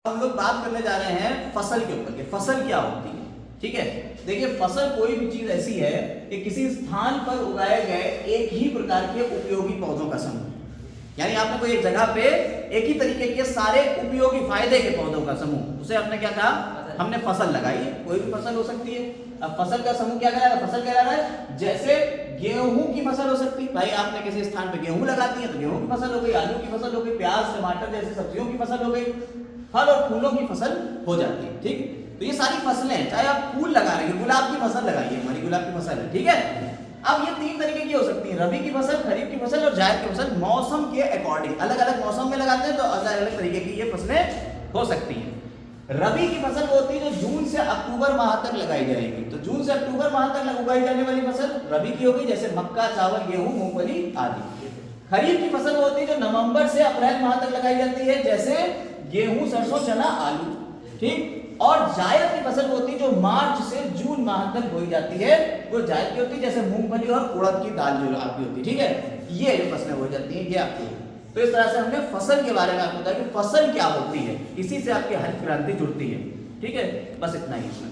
हम लोग बात करने जा रहे हैं फसल के ऊपर कि फसल क्या होती है। ठीक है, देखिए फसल कोई भी चीज ऐसी है कि किसी स्थान पर उगाए गए एक ही प्रकार के उपयोगी पौधों का समूह, यानी आपने कोई एक जगह पे एक ही तरीके के सारे उपयोगी फायदे के पौधों का समूह, उसे हमने क्या कहा, हमने फसल लगाई है। कोई भी फसल हो सकती है। अब फसल का समूह क्या कहलाएगा, फसल कहलाता है। जैसे गेहूं की फसल हो सकती है, भाई आपने किसी स्थान पे गेहूं लगा दी है तो गेहूं की फसल हो गई, आलू की फसल हो गई, प्याज टमाटर जैसे सब्जियों की फसल हो गई, फल और फूलों की फसल हो जाती है। ठीक, तो ये सारी फसलें हैं। चाहे आप फूल लगा रहे हैं, गुलाब की फसल लगाइए, हमारी गुलाब की फसल है। ठीक है, अब ये तीन तरीके की हो सकती है, रबी की फसल, खरीफ की फसल और जायद की फसल। मौसम के अकॉर्डिंग अलग अलग मौसम में लगाते हैं तो अलग अलग तरीके की ये फसलें हो सकती हैं। रबी की फसल वो होती है जो जून से अक्टूबर माह तक लगाई जाएगी, तो जून से अक्टूबर माह तक उगाई जाने वाली फसल रबी की होगी, जैसे मक्का, चावल, गेहूं, मूंगफली आदि। खरीफ की फसल वो होती है जो नवंबर से अप्रैल माह तक लगाई जाती है, जैसे गेहूं, सरसों, चना, आलू। ठीक, और जायद की फसल होती है जो मार्च से जून माह तक बोई जाती है, वो जायद की होती है, जैसे मूंगफली और उड़द की दाल जो आपकी होती है। ठीक है, ये जो फसलें हो जाती हैं ये आपकी। तो इस तरह से हमने फसल के बारे में आपको बताया कि फसल क्या होती है, इसी से आपकी हरित क्रांति जुड़ती है। ठीक है, बस इतना ही इसमें।